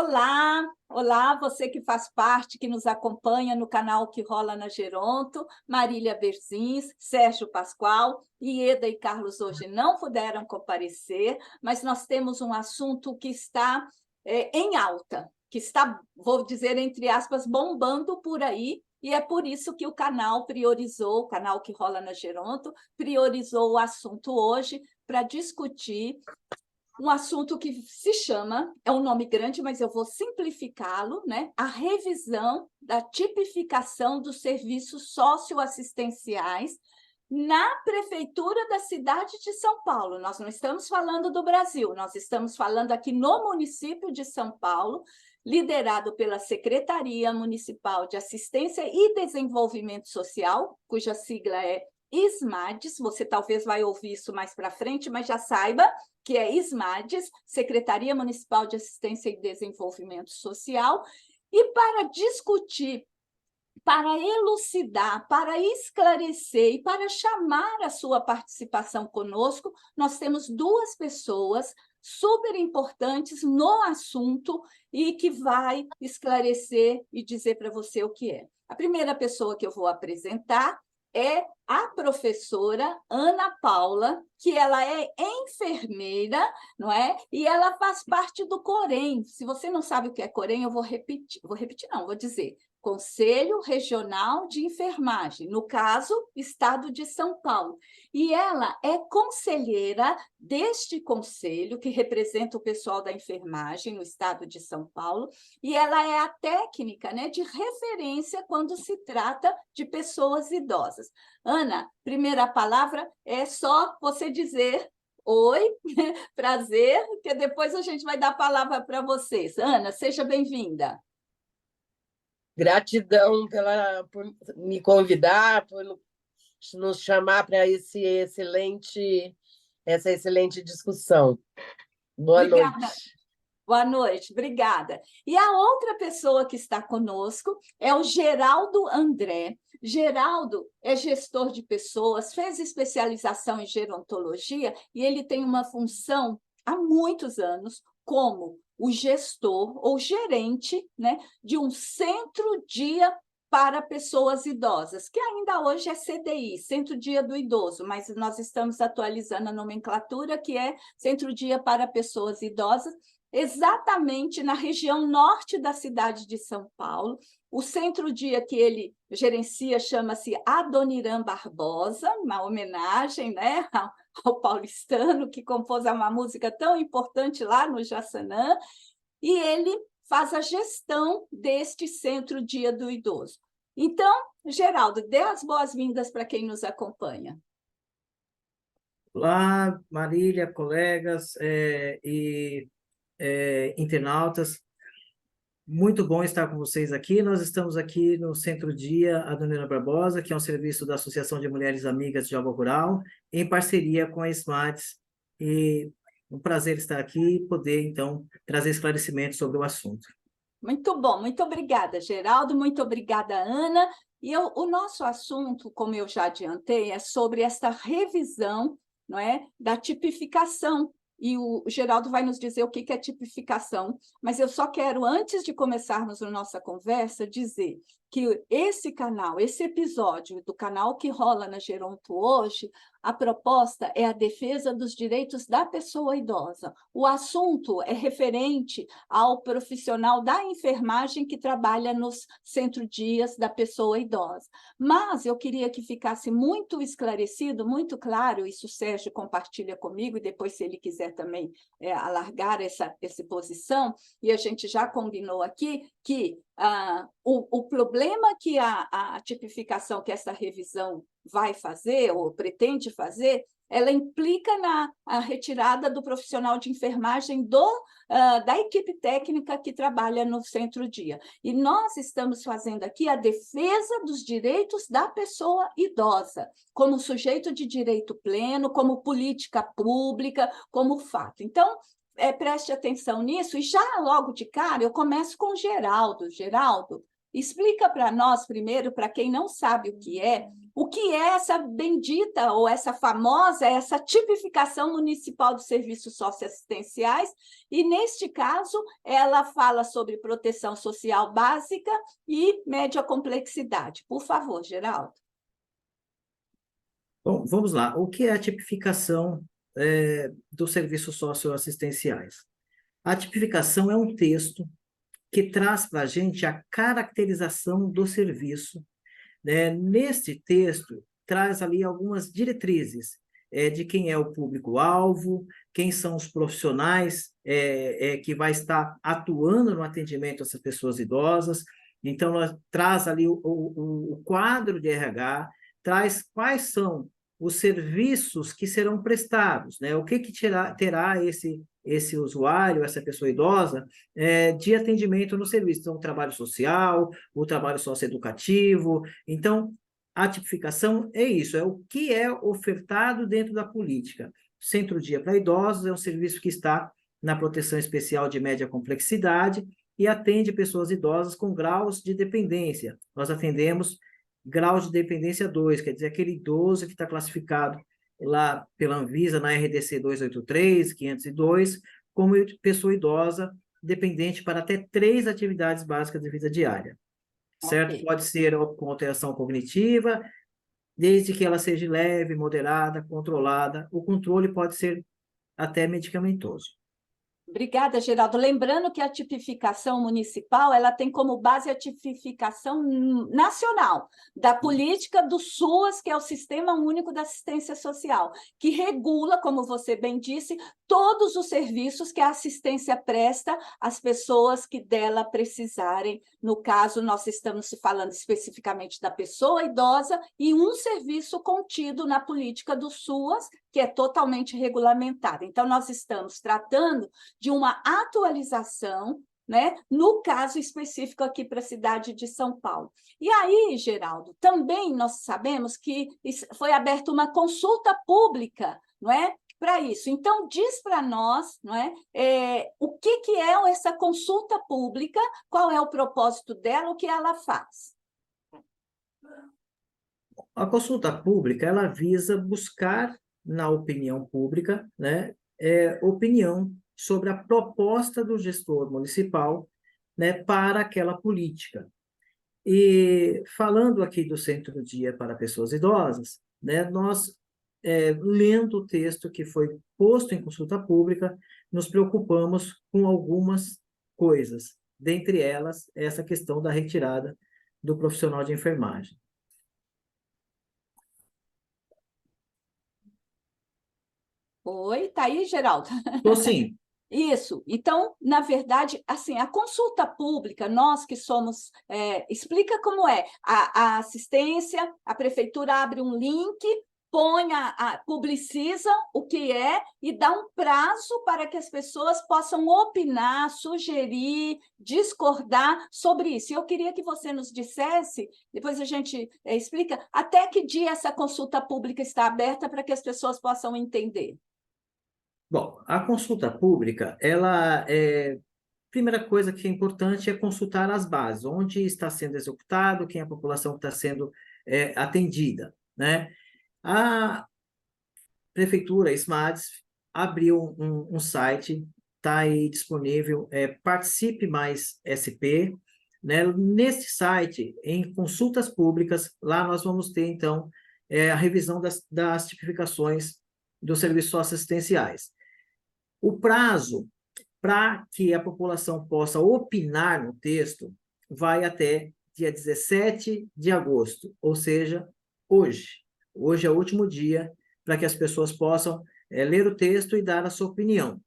Olá, olá, você que faz parte, que nos acompanha no canal Que Rola na Geronto, Marília Berzins, Sérgio Pascoal, Ieda e Carlos hoje não puderam comparecer, mas nós temos um assunto que está em alta, que está, vou dizer entre aspas, bombando por aí, e é por isso que o canal priorizou, o canal Que Rola na Geronto, priorizou o assunto hoje para discutir um assunto que se chama, é um nome grande, mas eu vou simplificá-lo, né? A revisão da tipificação dos serviços socioassistenciais na prefeitura da cidade de São Paulo. Nós não estamos falando do Brasil, nós estamos falando aqui no município de São Paulo, liderado pela Secretaria Municipal de Assistência e Desenvolvimento Social, cuja sigla é SMADES. Você talvez vai ouvir isso mais para frente, mas já saiba que é SMADES, Secretaria Municipal de Assistência e Desenvolvimento Social, e para discutir, para elucidar, para esclarecer e para chamar a sua participação conosco, nós temos duas pessoas super importantes no assunto e que vai esclarecer e dizer para você o que é. A primeira pessoa que eu vou apresentar é a professora Ana Paula, que ela é enfermeira, não é? E ela faz parte do COREM. Se você não sabe o que é COREM, eu vou repetir não, vou dizer. Conselho Regional de Enfermagem, no caso, Estado de São Paulo. E ela é conselheira deste conselho, que representa o pessoal da enfermagem no Estado de São Paulo, e ela é a técnica, né, de referência quando se trata de pessoas idosas. Ana, primeira palavra é só você dizer oi, prazer, que depois a gente vai dar a palavra para vocês. Ana, seja bem-vinda. Gratidão por me convidar, por nos chamar para essa excelente discussão. Boa Obrigada. noite. Boa noite, obrigada. E a outra pessoa que está conosco é o Geraldo André. Geraldo é gestor de pessoas, fez especialização em gerontologia e ele tem uma função há muitos anos como o gestor ou gerente, né, de um centro-dia para pessoas idosas, que ainda hoje é CDI, Centro-Dia do Idoso, mas nós estamos atualizando a nomenclatura, que é Centro-Dia para Pessoas Idosas, exatamente na região norte da cidade de São Paulo. O centro-dia que ele gerencia chama-se Adoniran Barbosa, uma homenagem, né, ao paulistano que compôs uma música tão importante lá no Jaçanã, e ele faz a gestão deste centro-dia do idoso. Então, Geraldo, dê as boas-vindas para quem nos acompanha. Olá, Marília, colegas internautas. Muito bom estar com vocês aqui. Nós estamos aqui no Centro Dia Adoniran Barbosa, que é um serviço da Associação de Mulheres Amigas de Alba Rural, em parceria com a SMADES. E um prazer estar aqui e poder, então, trazer esclarecimentos sobre o assunto. Muito bom, muito obrigada, Geraldo, muito obrigada, Ana. E o nosso assunto, como eu já adiantei, é sobre esta revisão, não é, da tipificação. E o Geraldo vai nos dizer o que é tipificação, mas eu só quero, antes de começarmos a nossa conversa, dizer que esse canal, esse episódio do canal Que Rola na Geronto hoje, a proposta é a defesa dos direitos da pessoa idosa. O assunto é referente ao profissional da enfermagem que trabalha nos centro-dias da pessoa idosa. Mas eu queria que ficasse muito esclarecido, muito claro, isso o Sérgio compartilha comigo, e depois, se ele quiser também alargar essa posição, e a gente já combinou aqui que o problema que a tipificação, que essa revisão vai fazer, ou pretende fazer, ela implica na retirada do profissional de enfermagem da equipe técnica que trabalha no centro-dia. E nós estamos fazendo aqui a defesa dos direitos da pessoa idosa, como sujeito de direito pleno, como política pública, como fato. Então, preste atenção nisso, e já logo de cara eu começo com o Geraldo. Geraldo, explica para nós primeiro, para quem não sabe o o que é essa bendita ou essa famosa, essa tipificação municipal dos serviços socioassistenciais, e, neste caso, ela fala sobre proteção social básica e média complexidade. Por favor, Geraldo. Bom, vamos lá. O que é a tipificação dos serviços socioassistenciais? A tipificação é um texto que traz para a gente a caracterização do serviço, né? Neste texto, traz ali algumas diretrizes de quem é o público-alvo, quem são os profissionais que vai estar atuando no atendimento a essas pessoas idosas. Então, ela traz ali o quadro de RH, traz quais são os serviços que serão prestados, né? O que terá esse usuário, essa pessoa idosa, de atendimento no serviço. Então, o trabalho social, o trabalho socioeducativo. Então, a tipificação é isso, é o que é ofertado dentro da política. Centro-Dia para Idosos é um serviço que está na proteção especial de média complexidade e atende pessoas idosas com graus de dependência. Nós atendemos grau de dependência 2, quer dizer, aquele idoso que está classificado lá pela Anvisa, na RDC 283, 502, como pessoa idosa dependente para até 3 atividades básicas de vida diária, certo? Okay. Pode ser com alteração cognitiva, desde que ela seja leve, moderada, controlada. O controle pode ser até medicamentoso. Obrigada, Geraldo. Lembrando que a tipificação municipal ela tem como base a tipificação nacional da política do SUAS, que é o Sistema Único da Assistência Social, que regula, como você bem disse, todos os serviços que a assistência presta às pessoas que dela precisarem. No caso, nós estamos falando especificamente da pessoa idosa e um serviço contido na política do SUAS, que é totalmente regulamentada. Então, nós estamos tratando de uma atualização, né, no caso específico aqui para a cidade de São Paulo. E aí, Geraldo, também nós sabemos que foi aberta uma consulta pública, não é, para isso. Então, diz para nós, não é, o que é essa consulta pública, qual é o propósito dela, o que ela faz. A consulta pública, ela visa buscar na opinião pública, né, opinião sobre a proposta do gestor municipal, né, para aquela política. E falando aqui do Centro-Dia para Pessoas Idosas, né, nós, lendo o texto que foi posto em consulta pública, nos preocupamos com algumas coisas, dentre elas, essa questão da retirada do profissional de enfermagem. Oi, tá aí, Geraldo? Estou sim. Isso. Então, na verdade, assim, a consulta pública, nós que somos... explica como é. A assistência, a prefeitura abre um link, publiciza o que é e dá um prazo para que as pessoas possam opinar, sugerir, discordar sobre isso. E eu queria que você nos dissesse, depois a gente explica, até que dia essa consulta pública está aberta para que as pessoas possam entender. Bom, a consulta pública, primeira coisa que é importante é consultar as bases, onde está sendo executado, quem é a população que está sendo atendida, né? A Prefeitura, SMADS, abriu um site, está aí disponível, Participe Mais SP, né? Nesse site, em consultas públicas, lá nós vamos ter, então, a revisão das tipificações dos serviços assistenciais. O prazo para que a população possa opinar no texto vai até dia 17 de agosto, ou seja, hoje. Hoje é o último dia para que as pessoas possam ler o texto e dar a sua opinião.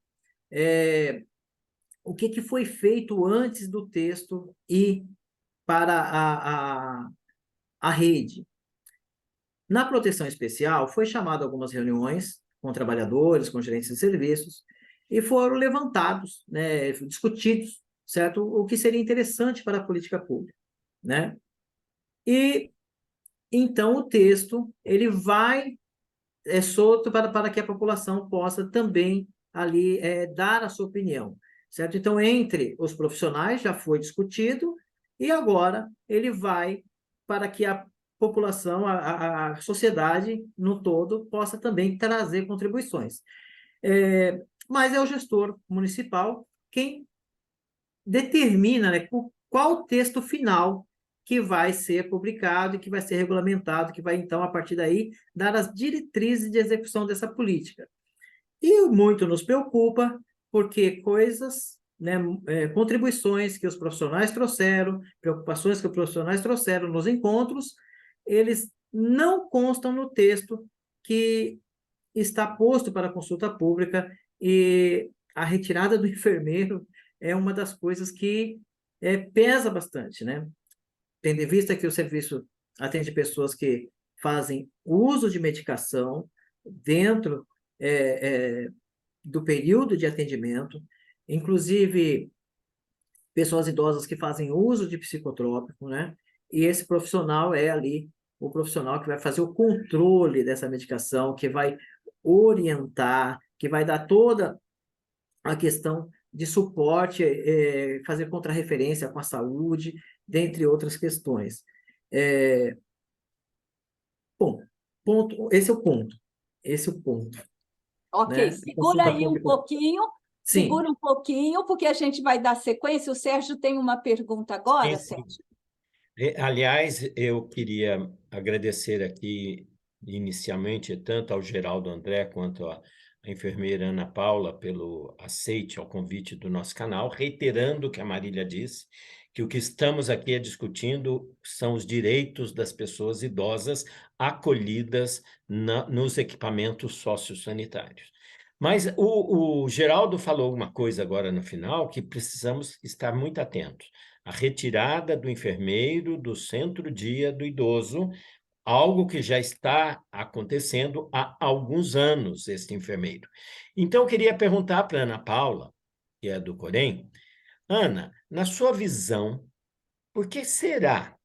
O que foi feito antes do texto ir para a rede? Na proteção especial, foi chamado algumas reuniões com trabalhadores, com gerentes de serviços, e foram levantados, né, discutidos, certo? O que seria interessante para a política pública, né? E, então, o texto, ele vai solto para que a população possa também ali dar a sua opinião, certo? Então, entre os profissionais já foi discutido, e agora ele vai para que a população, a sociedade no todo, possa também trazer contribuições. Mas é o gestor municipal quem determina, né, qual o texto final que vai ser publicado e que vai ser regulamentado, que vai, então, a partir daí, dar as diretrizes de execução dessa política. E muito nos preocupa, porque coisas, né, contribuições que os profissionais trouxeram, preocupações que os profissionais trouxeram nos encontros, eles não constam no texto que está posto para consulta pública, e a retirada do enfermeiro é uma das coisas que pesa bastante, né? Tendo em vista que o serviço atende pessoas que fazem uso de medicação dentro do período de atendimento, inclusive pessoas idosas que fazem uso de psicotrópico, né? E esse profissional é ali o profissional que vai fazer o controle dessa medicação, que vai orientar, que vai dar toda a questão de suporte, fazer contrarreferência com a saúde, dentre outras questões. Bom, esse é o ponto. Esse é o ponto. Ok, Né? segura aí um pouquinho, Sim. porque a gente vai dar sequência. O Sérgio tem uma pergunta agora, Sim. Sérgio. Aliás, eu queria agradecer aqui, inicialmente, tanto ao Geraldo André quanto à enfermeira Ana Paula pelo aceite ao convite do nosso canal, reiterando o que a Marília disse, que o que estamos aqui discutindo são os direitos das pessoas idosas acolhidas nos equipamentos sociossanitários. Mas o Geraldo falou uma coisa agora no final que precisamos estar muito atentos. A retirada do enfermeiro do centro-dia do idoso, algo que já está acontecendo há alguns anos, este enfermeiro. Então, eu queria perguntar para a Ana Paula, que é do Corém. Ana, na sua visão, por que será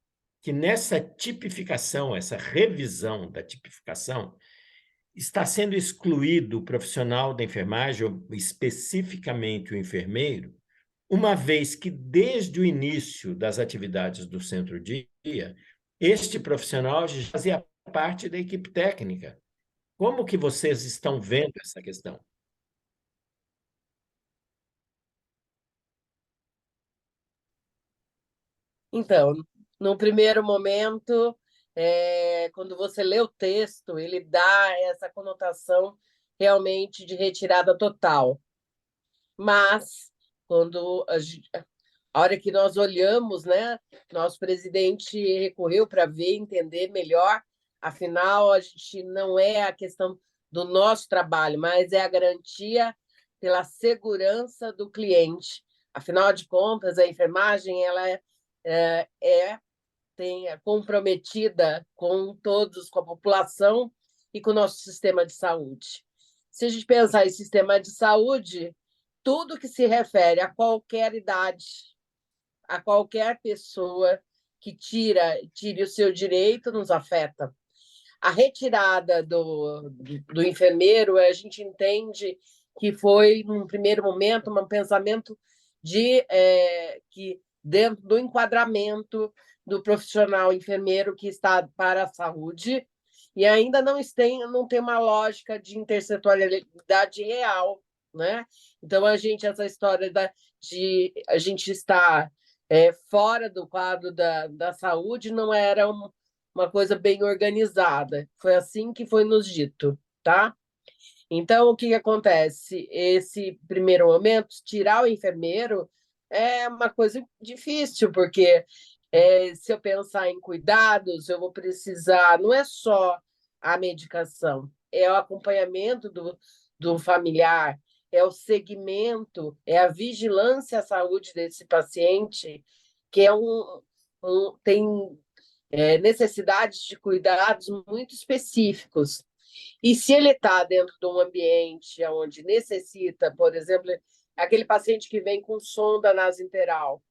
que nessa tipificação, essa revisão da tipificação, está sendo excluído o profissional da enfermagem, ou especificamente o enfermeiro, uma vez que, desde o início das atividades do centro-dia, este profissional já fazia parte da equipe técnica? Como que vocês estão vendo essa questão? Então, no primeiro momento, quando você lê o texto, ele dá essa conotação realmente de retirada total. Mas, quando a hora que nós olhamos, né, nosso presidente recorreu para ver, entender melhor, afinal, a gente não é a questão do nosso trabalho, mas é a garantia pela segurança do cliente. Afinal de contas, a enfermagem ela é comprometida com todos, com a população e com o nosso sistema de saúde. Se a gente pensar em sistema de saúde, tudo que se refere a qualquer idade, a qualquer pessoa que tire o seu direito, nos afeta. A retirada do enfermeiro, a gente entende que foi, num primeiro momento, um pensamento que dentro do enquadramento do profissional enfermeiro que está para a saúde, e ainda não tem uma lógica de intersetorialidade real, né? Então, essa história de a gente estar fora do quadro da saúde não era uma coisa bem organizada. Foi assim que foi nos dito, tá? Então, o que acontece? Esse primeiro momento, tirar o enfermeiro é uma coisa difícil, porque se eu pensar em cuidados, eu vou precisar, não é só a medicação, é o acompanhamento do familiar, é o segmento, é a vigilância à saúde desse paciente, que tem necessidades de cuidados muito específicos. E se ele está dentro de um ambiente onde necessita, por exemplo, aquele paciente que vem com sonda nasointeral,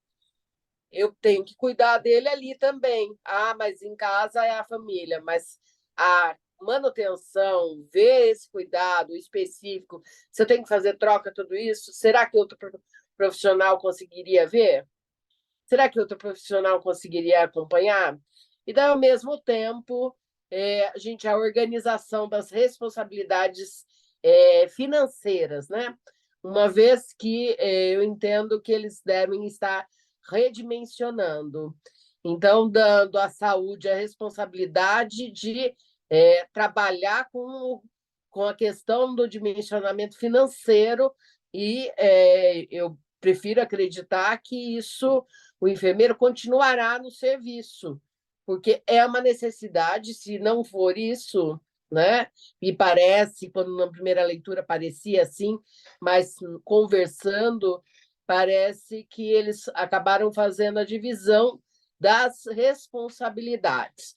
eu tenho que cuidar dele ali também. Mas em casa é a família, mas a manutenção, ver esse cuidado específico, se eu tenho que fazer troca, tudo isso, será que outro profissional conseguiria ver? Será que outro profissional conseguiria acompanhar? e daí, ao mesmo tempo, a organização das responsabilidades financeiras, né? Uma vez que eu entendo que eles devem estar redimensionando. Então, dando à saúde a responsabilidade de trabalhar com a questão do dimensionamento financeiro e eu prefiro acreditar que o enfermeiro continuará no serviço, porque é uma necessidade, se não for isso, né? Me parece, quando na primeira leitura parecia assim, mas conversando, parece que eles acabaram fazendo a divisão das responsabilidades.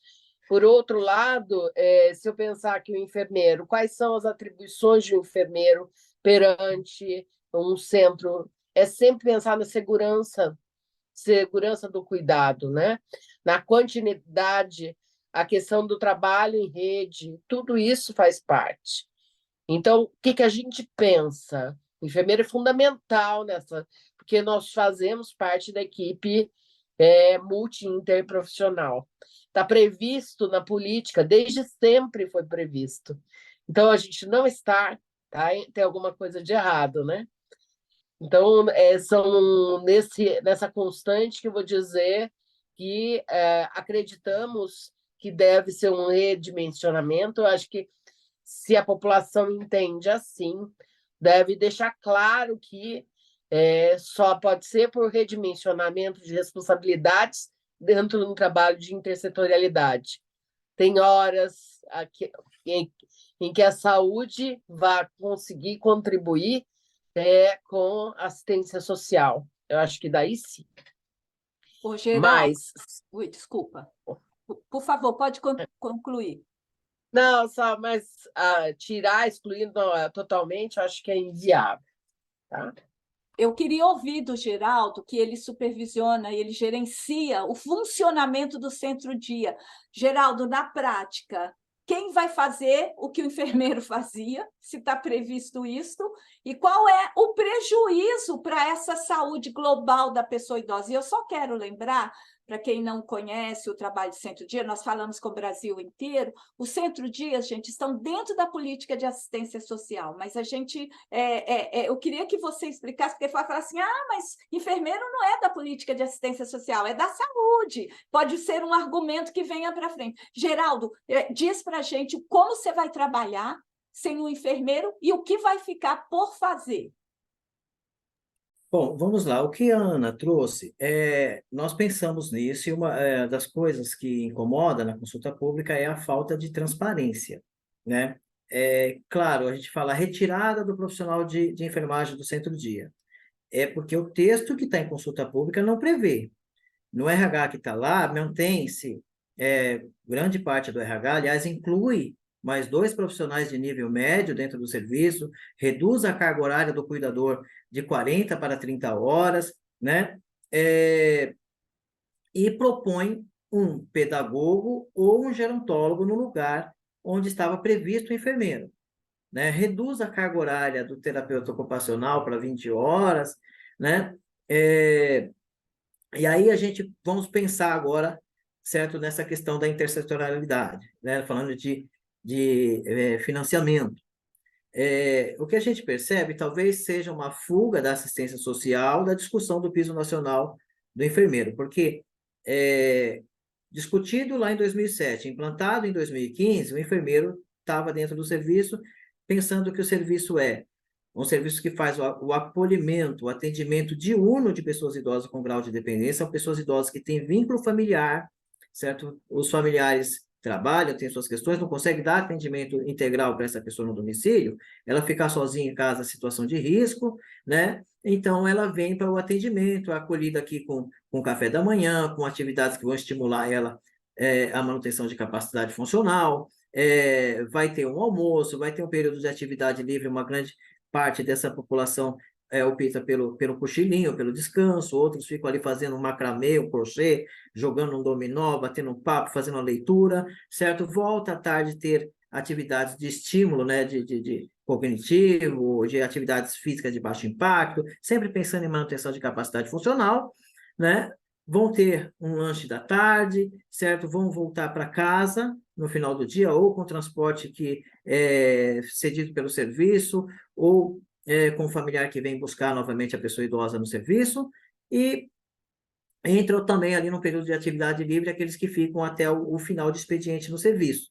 Por outro lado, se eu pensar que o enfermeiro, quais são as atribuições de um enfermeiro perante um centro? É sempre pensar na segurança do cuidado, né? Na continuidade, a questão do trabalho em rede, tudo isso faz parte. Então, o que a gente pensa? O enfermeiro é fundamental nessa, porque nós fazemos parte da equipe multi-interprofissional. Está previsto na política, desde sempre foi previsto. Então, a gente não está, tem alguma coisa de errado, né? Então, são nessa constante que eu vou dizer que acreditamos que deve ser um redimensionamento. Eu acho que, se a população entende assim, deve deixar claro que só pode ser por redimensionamento de responsabilidades dentro de um trabalho de intersetorialidade. Tem horas em que a saúde vai conseguir contribuir com assistência social. Eu acho que daí sim. Ô, Geraldo, Mas... Ui, desculpa. Por favor, pode concluir. Não, mas tirar, excluir totalmente, eu acho que é inviável. Tá? Eu queria ouvir do Geraldo, que ele supervisiona, ele gerencia o funcionamento do centro-dia. Geraldo, na prática, quem vai fazer o que o enfermeiro fazia, se está previsto isso, e qual é o prejuízo para essa saúde global da pessoa idosa? E eu só quero lembrar, para quem não conhece o trabalho de centro-dia, nós falamos com o Brasil inteiro, os centro-dias, gente, estão dentro da política de assistência social, mas a gente, eu queria que você explicasse, porque fala assim, mas enfermeiro não é da política de assistência social, é da saúde, pode ser um argumento que venha para frente. Geraldo, diz para a gente como você vai trabalhar sem o enfermeiro e o que vai ficar por fazer. Bom, vamos lá. O que a Ana trouxe, nós pensamos nisso e uma das coisas que incomoda na consulta pública é a falta de transparência, né? Claro, a gente fala retirada do profissional de enfermagem do centro-dia. É porque o texto que está em consulta pública não prevê. No RH que está lá, mantém-se grande parte do RH, aliás, inclui mais 2 profissionais de nível médio dentro do serviço, reduz a carga horária do cuidador de 40 para 30 horas, né? E propõe um pedagogo ou um gerontólogo no lugar onde estava previsto o enfermeiro, né? Reduz a carga horária do terapeuta ocupacional para 20 horas, né? E aí vamos pensar agora, certo, nessa questão da intersetorialidade, né? Falando de financiamento. O que a gente percebe talvez seja uma fuga da assistência social da discussão do piso nacional do enfermeiro, porque discutido lá em 2007, implantado em 2015, o enfermeiro estava dentro do serviço, pensando que o serviço é um serviço que faz o acolhimento, o atendimento diurno de pessoas idosas com grau de dependência, são pessoas idosas que têm vínculo familiar, certo? Os familiares trabalham, têm suas questões, não conseguem dar atendimento integral para essa pessoa no domicílio, ela ficar sozinha em casa, situação de risco, né? Então, ela vem para o atendimento, acolhida aqui com café da manhã, com atividades que vão estimular ela a manutenção de capacidade funcional, vai ter um almoço, vai ter um período de atividade livre, uma grande parte dessa população opta pelo cochilinho, pelo descanso, outros ficam ali fazendo um macramê, um crochê, jogando um dominó, batendo um papo, fazendo uma leitura, certo? Volta à tarde ter atividades de estímulo, né, de cognitivo, de atividades físicas de baixo impacto, sempre pensando em manutenção de capacidade funcional, né? vão ter um lanche da tarde, certo? Vão voltar para casa no final do dia, ou com transporte que é cedido pelo serviço, ou com o familiar que vem buscar novamente a pessoa idosa no serviço, e entram também ali no período de atividade livre aqueles que ficam até o final de expediente no serviço.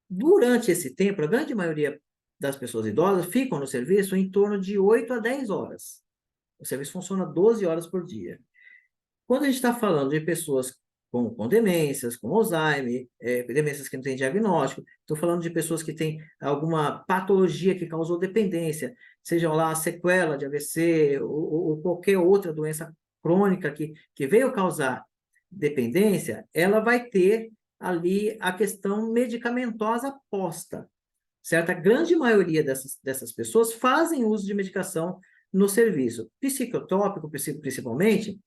Durante esse tempo, a grande maioria das pessoas idosas ficam no serviço em torno de 8 a 10 horas. O serviço funciona 12 horas por dia. Quando a gente está falando de pessoas com demências, com Alzheimer, demências que não têm diagnóstico, estou falando de pessoas que têm alguma patologia que causou dependência, seja lá a sequela de AVC ou qualquer outra doença crônica que veio causar dependência, ela vai ter ali a questão medicamentosa posta, certo? A grande maioria dessas pessoas fazem uso de medicação no serviço. Psicotrópico, principalmente,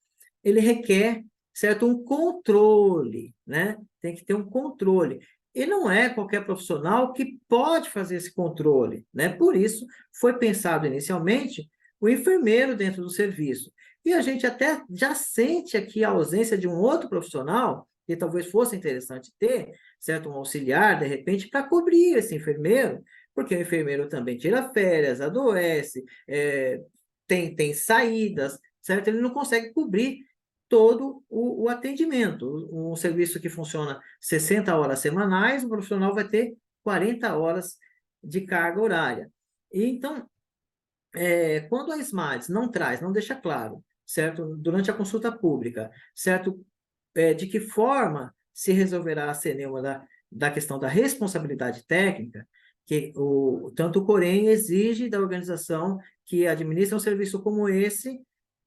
ele requer, certo, um controle, né? Tem que ter um controle. E não é qualquer profissional que pode fazer esse controle, né? Por isso, foi pensado inicialmente o enfermeiro dentro do serviço. E a gente até já sente aqui a ausência de um outro profissional, que talvez fosse interessante ter, certo? Um auxiliar, de repente, para cobrir esse enfermeiro, porque o enfermeiro também tira férias, adoece, tem saídas, certo? Ele não consegue cobrir todo o atendimento. Um serviço que funciona 60 horas semanais, o profissional vai ter 40 horas de carga horária. E então, quando a SMADS não traz, não deixa claro, certo? Durante a consulta pública, certo? De que forma se resolverá a CNEUMA da questão da responsabilidade técnica, que tanto o Corém exige da organização que administra um serviço como esse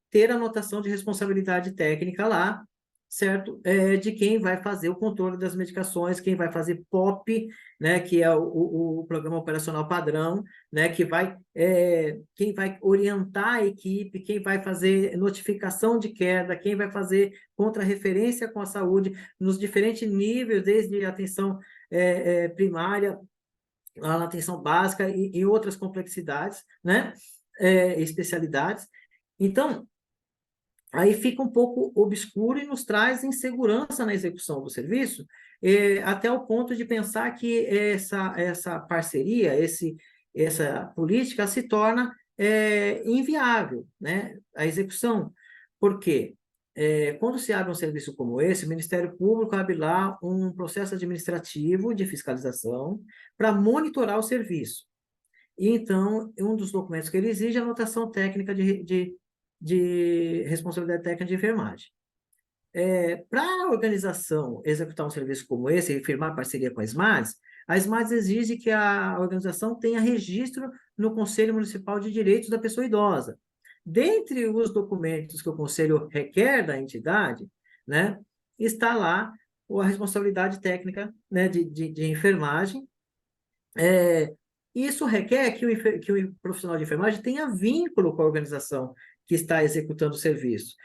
ter a anotação de responsabilidade técnica lá, certo? De quem vai fazer o controle das medicações, quem vai fazer POP, né? Que é o Programa Operacional Padrão, né? Quem vai orientar a equipe, quem vai fazer notificação de queda, quem vai fazer contrarreferência com a saúde nos diferentes níveis, desde a atenção primária, a atenção básica e outras complexidades, né? Especialidades. Então, aí fica um pouco obscuro e nos traz insegurança na execução do serviço, até o ponto de pensar que essa parceria, essa política se torna inviável, né? A execução. Por quê? Quando se abre um serviço como esse, o Ministério Público abre lá um processo administrativo de fiscalização para monitorar o serviço. E, então, um dos documentos que ele exige é a anotação técnica de responsabilidade técnica de enfermagem. Para a organização executar um serviço como esse e firmar parceria com a SMADS exige que a organização tenha registro no Conselho Municipal de Direitos da Pessoa Idosa. Dentre os documentos que o Conselho requer da entidade, né, está lá a responsabilidade técnica, né, de enfermagem. Isso requer que o profissional de enfermagem tenha vínculo com a organização que está executando o serviço.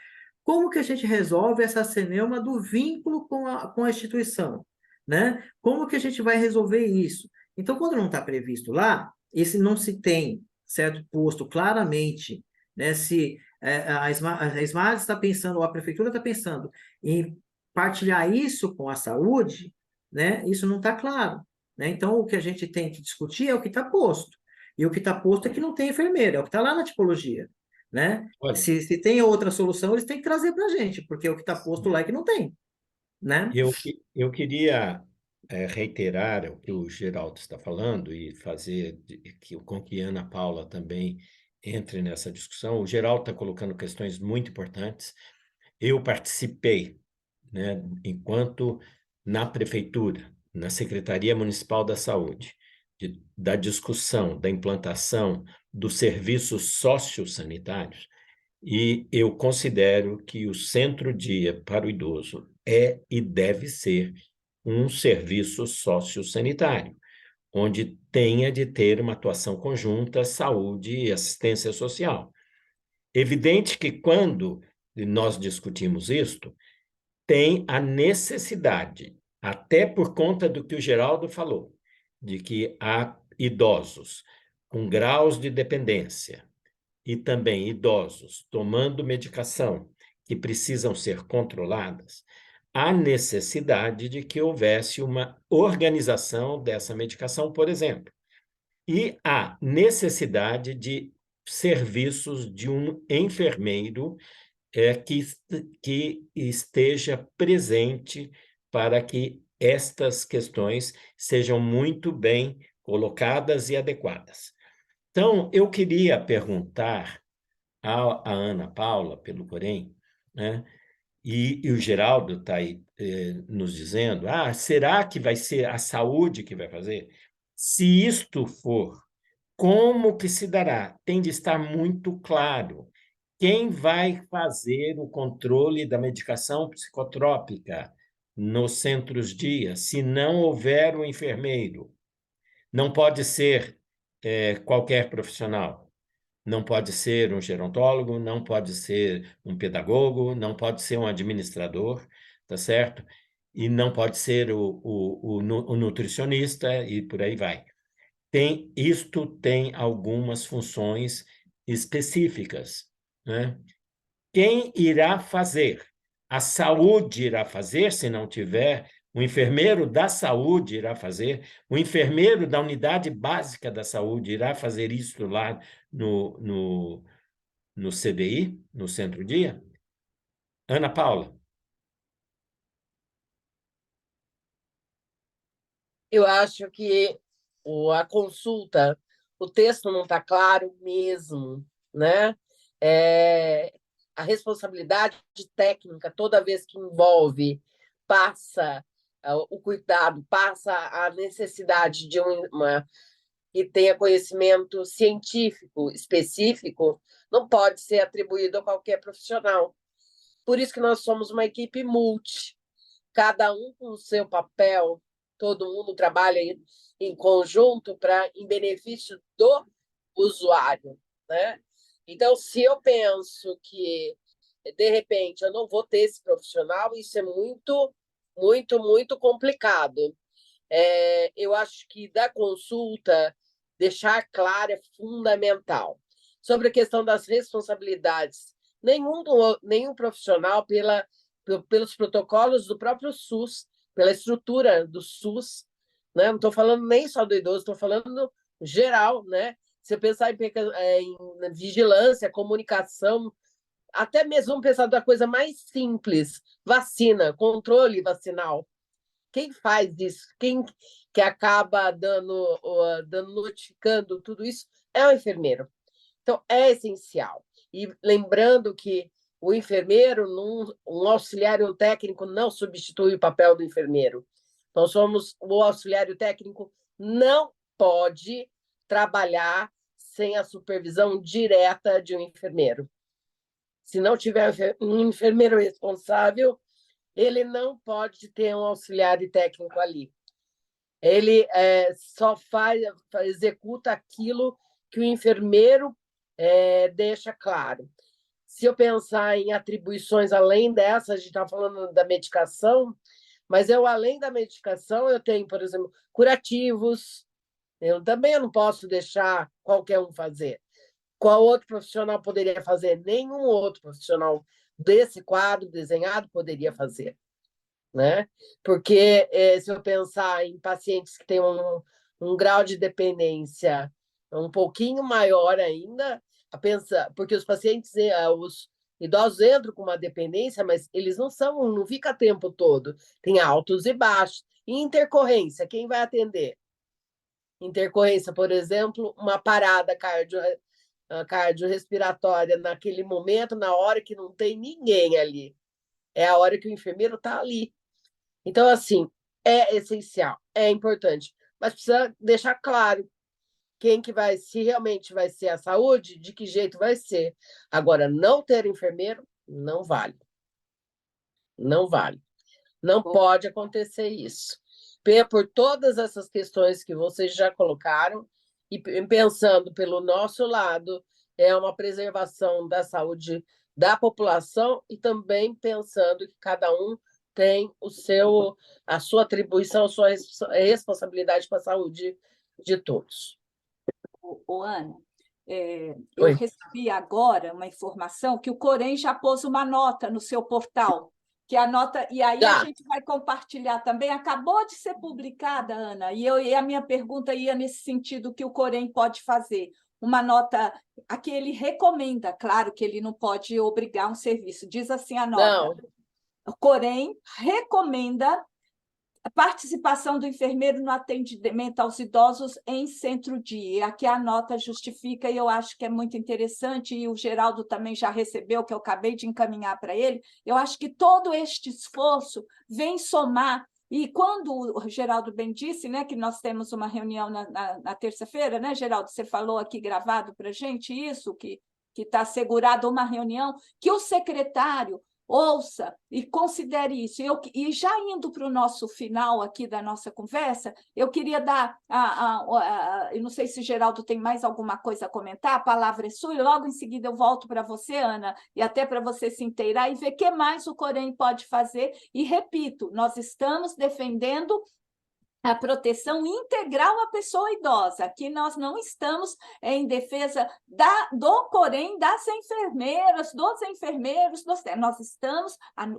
Como que a gente resolve essa CNEUMA do vínculo com a instituição, né? Como que a gente vai resolver isso? Então, quando não está previsto lá, esse não se tem, certo, posto claramente, né, se a SMADS está pensando, ou a prefeitura está pensando em partilhar isso com a saúde, né? Isso não está claro, né? Então, o que a gente tem que discutir é o que está posto. E o que está posto é que não tem enfermeira, é o que está lá na tipologia, né? Olha, Se tem outra solução, eles têm que trazer para a gente, porque o que está posto lá é que não tem, né? eu queria reiterar o que o Geraldo está falando e fazer com que Ana Paula também entre nessa discussão. O Geraldo está colocando questões muito importantes. Eu participei, né, enquanto na prefeitura, na Secretaria Municipal da Saúde, da discussão, da implantação dos serviços sociossanitários, e eu considero que o centro-dia para o idoso é e deve ser um serviço sociossanitário, onde tenha de ter uma atuação conjunta, saúde e assistência social. Evidente que quando nós discutimos isto, tem a necessidade, até por conta do que o Geraldo falou, de que há idosos com graus de dependência e também idosos tomando medicação que precisam ser controladas, há necessidade de que houvesse uma organização dessa medicação, por exemplo. E há necessidade de serviços de um enfermeiro que esteja presente para que estas questões sejam muito bem colocadas e adequadas. Então, eu queria perguntar à Ana Paula, pelo Corém, né? E o Geraldo está aí nos dizendo, será que vai ser a saúde que vai fazer? Se isto for, como que se dará? Tem de estar muito claro. Quem vai fazer o controle da medicação psicotrópica nos centros-dia, se não houver um enfermeiro? Não pode ser qualquer profissional. Não pode ser um gerontólogo, não pode ser um pedagogo, não pode ser um administrador, tá certo? E não pode ser o nutricionista e por aí vai. Isto tem algumas funções específicas, né? Quem irá fazer? A saúde irá fazer, se não tiver. O enfermeiro da saúde irá fazer. O enfermeiro da unidade básica da saúde irá fazer isso lá no CDI, no centro-dia. Ana Paula. Eu acho que a consulta, o texto não está claro mesmo, né? A responsabilidade técnica, toda vez que envolve, passa o cuidado, passa a necessidade de uma que tenha conhecimento científico específico, não pode ser atribuído a qualquer profissional. Por isso que nós somos uma equipe multi, cada um com o seu papel, todo mundo trabalha em conjunto em benefício do usuário, né? Então, se eu penso que, de repente, eu não vou ter esse profissional, isso é muito, muito, muito complicado. Eu acho que da consulta, deixar claro é fundamental. Sobre a questão das responsabilidades, nenhum profissional, pelos protocolos do próprio SUS, pela estrutura do SUS, né? Não estou falando nem só do idoso, estou falando no geral, né? Se eu pensar em vigilância, comunicação, até mesmo vamos pensar da coisa mais simples, vacina, controle vacinal. Quem faz isso? Quem que acaba notificando tudo isso é o enfermeiro. Então, é essencial. E lembrando que o enfermeiro, um auxiliar técnico não substitui o papel do enfermeiro. Então, o auxiliar técnico não pode trabalhar sem a supervisão direta de um enfermeiro. Se não tiver um enfermeiro responsável, ele não pode ter um auxiliar técnico ali. Ele só executa aquilo que o enfermeiro deixa claro. Se eu pensar em atribuições além dessa, a gente está falando da medicação, mas além da medicação, eu tenho, por exemplo, curativos. Eu também não posso deixar qualquer um fazer. Qual outro profissional poderia fazer? Nenhum outro profissional desse quadro desenhado poderia fazer, né? Porque se eu pensar em pacientes que têm um grau de dependência um pouquinho maior ainda, porque os pacientes, os idosos entram com uma dependência, mas eles não ficam o tempo todo, tem altos e baixos. E intercorrência, quem vai atender? Intercorrência, por exemplo, uma parada cardiorrespiratória naquele momento, na hora que não tem ninguém ali. É a hora que o enfermeiro está ali. Então, assim, é essencial, é importante, mas precisa deixar claro se realmente vai ser a saúde, de que jeito vai ser. Agora, não ter enfermeiro não vale. Não vale. Não pode acontecer isso. Por todas essas questões que vocês já colocaram, e pensando pelo nosso lado, é uma preservação da saúde da população e também pensando que cada um tem a sua atribuição, a sua responsabilidade com a saúde de todos. Ana, eu Oi. recebi agora uma informação que o Corém já pôs uma nota no seu portal, que a nota, e aí a Tá. gente vai compartilhar também, acabou de ser publicada, Ana, e a minha pergunta ia nesse sentido, que o Corém pode fazer uma nota, aqui ele recomenda, claro que ele não pode obrigar um serviço, diz assim a nota, Não, o Corém recomenda a participação do enfermeiro no atendimento aos idosos em centro-dia. Aqui a nota justifica, e eu acho que é muito interessante, e o Geraldo também já recebeu, que eu acabei de encaminhar para ele. Eu acho que todo este esforço vem somar. E quando o Geraldo bem disse, né, que nós temos uma reunião na terça-feira, né, Geraldo? Você falou aqui gravado para a gente isso, que está assegurada uma reunião, que o secretário ouça e considere isso. E já indo para o nosso final aqui da nossa conversa, eu queria dar, eu não sei se Geraldo tem mais alguma coisa a comentar, a palavra é sua, e logo em seguida eu volto para você, Ana, e até para você se inteirar e ver o que mais o Corém pode fazer. E repito, nós estamos defendendo a proteção integral à pessoa idosa. Aqui nós não estamos em defesa do Corém, das enfermeiras, dos enfermeiros, nós estamos,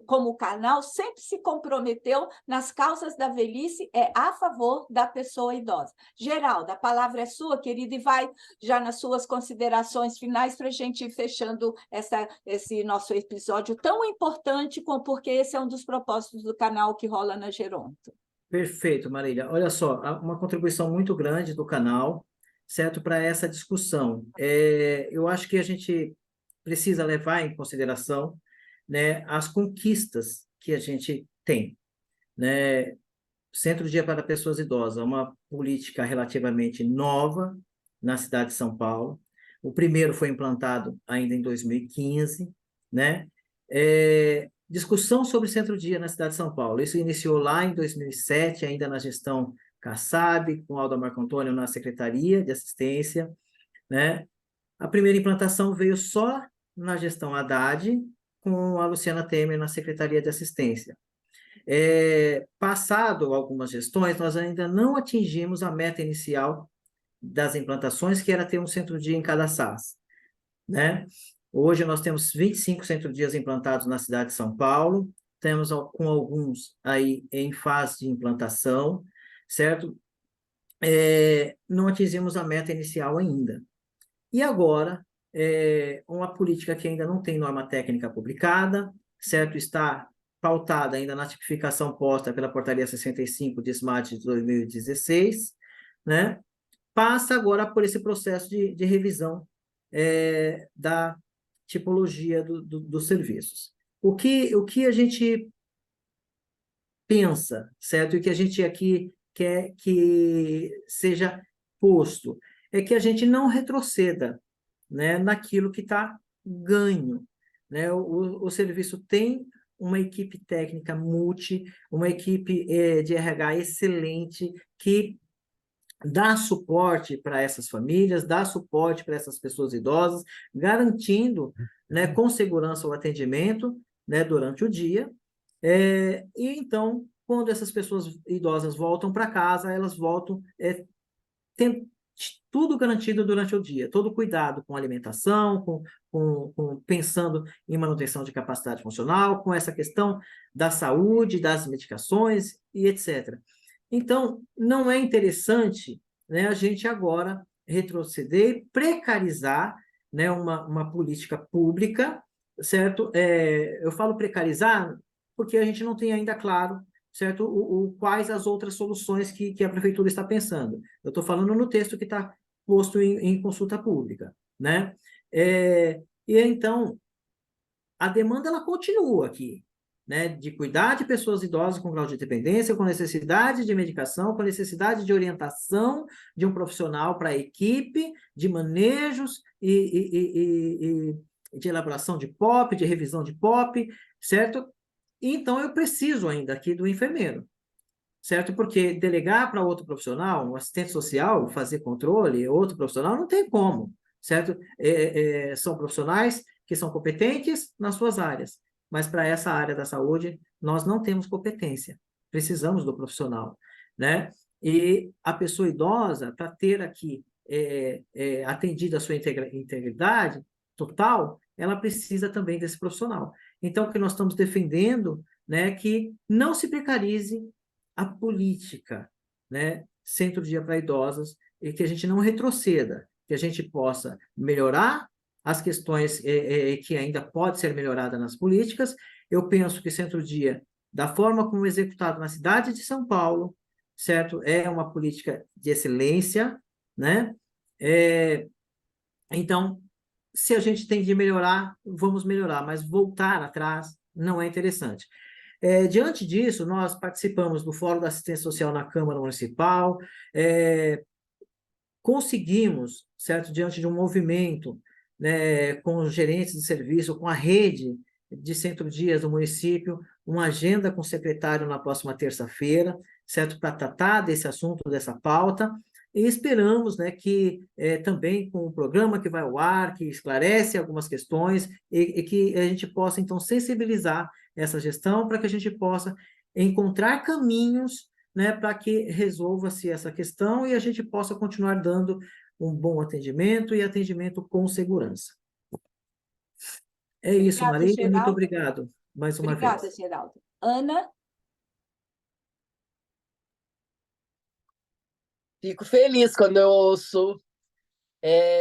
como o canal sempre se comprometeu nas causas da velhice, a favor da pessoa idosa. Geraldo, a palavra é sua, querida, e vai já nas suas considerações finais para a gente ir fechando esse nosso episódio tão importante, porque esse é um dos propósitos do canal que rola na Geronto. Perfeito, Marília. Olha só, uma contribuição muito grande do canal, certo, para essa discussão. Eu acho que a gente precisa levar em consideração, né, as conquistas que a gente tem, né? Centro-dia para pessoas idosas, uma política relativamente nova na cidade de São Paulo. O primeiro foi implantado ainda em 2015, né? Discussão sobre centro-dia na cidade de São Paulo. Isso iniciou lá em 2007, ainda na gestão Kassab, com Aldo Marco Antônio na Secretaria de Assistência, né? A primeira implantação veio só na gestão Haddad, com a Luciana Temer na Secretaria de Assistência. Passado algumas gestões, nós ainda não atingimos a meta inicial das implantações, que era ter um centro-dia em cada SAS, né? Hoje nós temos 25 centro-dias implantados na cidade de São Paulo, temos com alguns aí em fase de implantação, certo? Não atingimos a meta inicial ainda. E agora, uma política que ainda não tem norma técnica publicada, certo? Está pautada ainda na tipificação posta pela Portaria 65 de SMAT de 2016, né? Passa agora por esse processo de revisão da tipologia dos serviços. O que a gente pensa, certo? E o que a gente aqui quer que seja posto é que a gente não retroceda, né, naquilo que está ganho, né? O serviço tem uma equipe técnica uma equipe de RH excelente que dá suporte para essas famílias, dá suporte para essas pessoas idosas, garantindo, né, com segurança o atendimento, né, durante o dia. E então, quando essas pessoas idosas voltam para casa, elas voltam tendo tudo garantido durante o dia, todo cuidado com alimentação, pensando em manutenção de capacidade funcional, com essa questão da saúde, das medicações e etc. Então, não é interessante, né, a gente agora retroceder e precarizar, né, uma política pública, certo? Eu falo precarizar porque a gente não tem ainda claro, certo, quais as outras soluções que a prefeitura está pensando. Eu estou falando no texto que está posto em consulta pública, né? E então, a demanda ela continua aqui, né, de cuidar de pessoas idosas com grau de dependência, com necessidade de medicação, com necessidade de orientação de um profissional para a equipe, de manejos e de elaboração de POP, de revisão de POP, certo? Então, eu preciso ainda aqui do enfermeiro, certo? Porque delegar para outro profissional, um assistente social, fazer controle, outro profissional, não tem como, certo? São profissionais que são competentes nas suas áreas, mas para essa área da saúde, nós não temos competência, precisamos do profissional, né? E a pessoa idosa, para ter aqui atendida a sua integridade total, ela precisa também desse profissional. Então, o que nós estamos defendendo, né, que não se precarize a política, né, centro-dia para idosas, e que a gente não retroceda, que a gente possa melhorar as questões que ainda pode ser melhorada nas políticas. Eu penso que centro-dia, da forma como executado na cidade de São Paulo, certo? É uma política de excelência, né? Então, se a gente tem de melhorar, vamos melhorar, mas voltar atrás não é interessante. Diante disso, nós participamos do Fórum da Assistência Social na Câmara Municipal, conseguimos, certo, diante de um movimento, né, com os gerentes de serviço, com a rede de centro-dias do município, uma agenda com o secretário na próxima terça-feira, certo, para tratar desse assunto, dessa pauta, e esperamos, né, que também com o programa que vai ao ar, que esclarece algumas questões, e que a gente possa, então, sensibilizar essa gestão para que a gente possa encontrar caminhos, né, para que resolva-se essa questão e a gente possa continuar dando um bom atendimento e atendimento com segurança. É isso, Obrigada, Marília, muito Geraldo. obrigado mais uma Obrigada, vez. Geraldo. Ana? Fico feliz quando eu ouço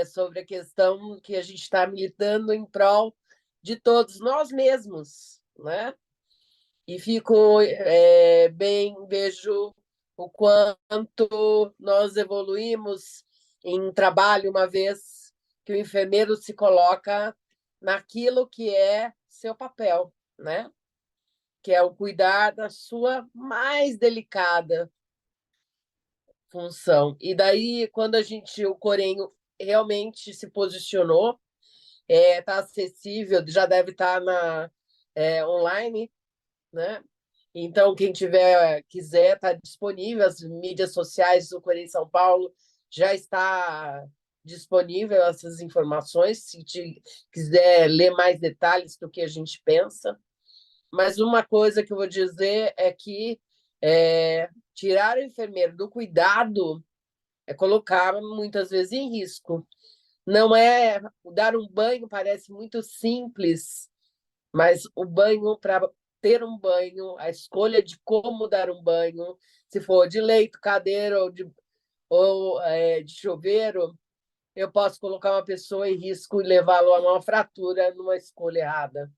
sobre a questão que a gente está militando em prol de todos nós mesmos, né? E fico vejo o quanto nós evoluímos em trabalho, uma vez que o enfermeiro se coloca naquilo que é seu papel, né? Que é o cuidar da sua mais delicada função. E daí, quando o Corenho realmente se posicionou, está acessível, já deve estar online, né? Então, quem quiser, está disponível. As mídias sociais do Correio São Paulo já está disponível essas informações, se quiser ler mais detalhes do que a gente pensa. Mas uma coisa que eu vou dizer é que tirar o enfermeiro do cuidado é colocar muitas vezes em risco. Não é dar um banho, parece muito simples, mas o banho, para ter um banho, a escolha de como dar um banho, se for de leito, cadeira ou de chuveiro, eu posso colocar uma pessoa em risco e levá-lo a uma fratura numa escolha errada.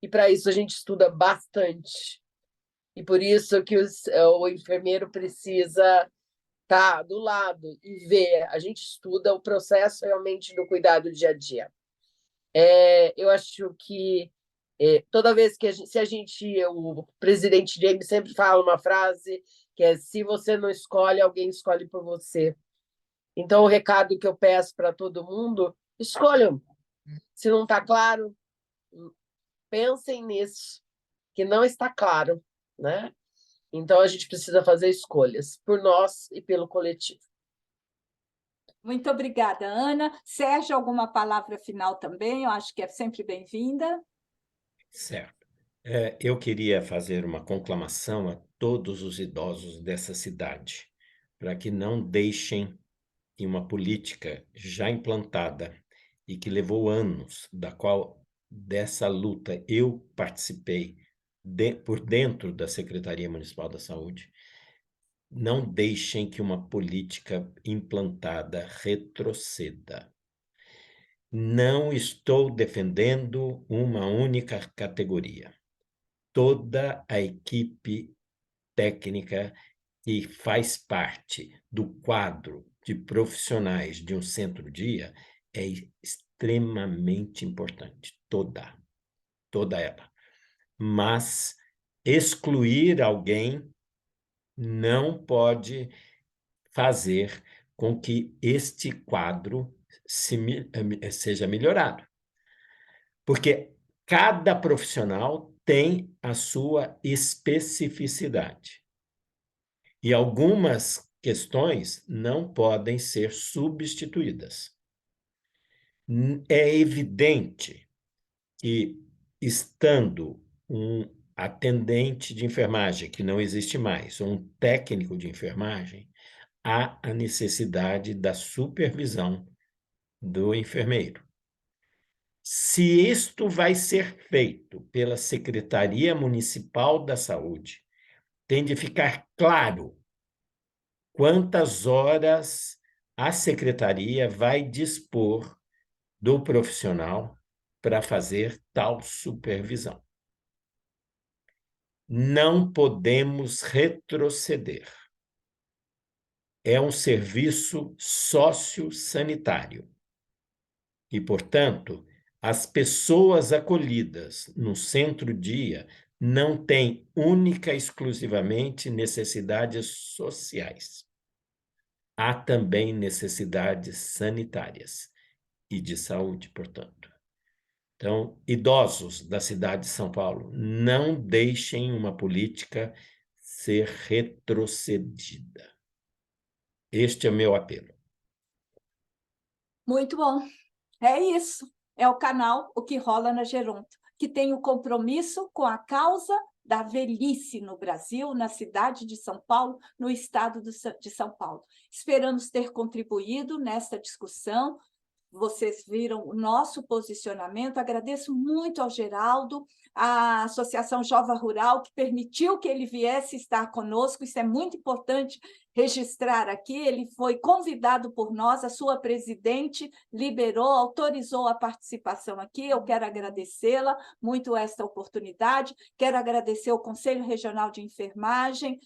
E para isso a gente estuda bastante. E por isso que o enfermeiro precisa estar do lado e ver. A gente estuda o processo realmente do cuidado do dia a dia. Eu acho que toda vez que o presidente James sempre fala uma frase que é: se você não escolhe, alguém escolhe por você. Então, o recado que eu peço para todo mundo: escolham. Se não está claro, pensem nisso, que não está claro, né? Então, a gente precisa fazer escolhas por nós e pelo coletivo. Muito obrigada, Ana. Sérgio, alguma palavra final também? Eu acho que é sempre bem-vinda. Certo. Eu queria fazer uma conclamação a todos os idosos dessa cidade, para que não deixem que uma política já implantada e que levou anos, dessa luta eu participei por dentro da Secretaria Municipal da Saúde, não deixem que uma política implantada retroceda. Não estou defendendo uma única categoria. Toda a equipe técnica que faz parte do quadro de profissionais de um centro-dia é extremamente importante, toda ela. Mas excluir alguém não pode fazer com que este quadro seja melhorado. Porque cada profissional tem a sua especificidade. E algumas questões não podem ser substituídas. É evidente que, estando um atendente de enfermagem, que não existe mais, ou um técnico de enfermagem, há a necessidade da supervisão do enfermeiro. Se isto vai ser feito pela Secretaria Municipal da Saúde, tem de ficar claro quantas horas a secretaria vai dispor do profissional para fazer tal supervisão. Não podemos retroceder. É um serviço sociossanitário e, portanto, as pessoas acolhidas no centro-dia não têm única e exclusivamente necessidades sociais. Há também necessidades sanitárias e de saúde, portanto. Então, idosos da cidade de São Paulo, não deixem uma política ser retrocedida. Este é o meu apelo. Muito bom. É isso. É o canal O que Rola na Geronto, que tem o compromisso com a causa da velhice no Brasil, na cidade de São Paulo, no estado de São Paulo. Esperamos ter contribuído nesta discussão. Vocês viram o nosso posicionamento. Agradeço muito ao Geraldo, à Associação Jova Rural, que permitiu que ele viesse estar conosco. Isso é muito importante registrar aqui. Ele foi convidado por nós, a sua presidente liberou, autorizou a participação aqui. Eu quero agradecê-la muito esta oportunidade. Quero agradecer ao Conselho Regional de Enfermagem,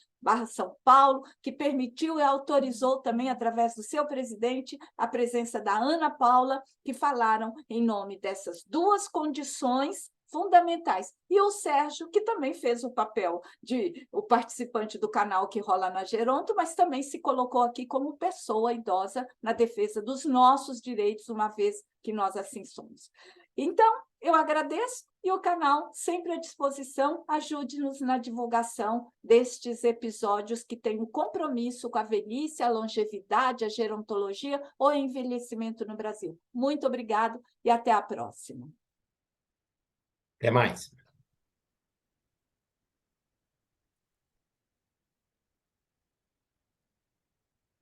São Paulo, que permitiu e autorizou também, através do seu presidente, a presença da Ana Paula, que falaram em nome dessas duas condições fundamentais. E o Sérgio, que também fez o papel de o participante do canal Que Rola na Geronto, mas também se colocou aqui como pessoa idosa na defesa dos nossos direitos, uma vez que nós assim somos. Então, eu agradeço e o canal sempre à disposição. Ajude-nos na divulgação destes episódios que têm um compromisso com a velhice, a longevidade, a gerontologia ou envelhecimento no Brasil. Muito obrigado e até a próxima. Até mais.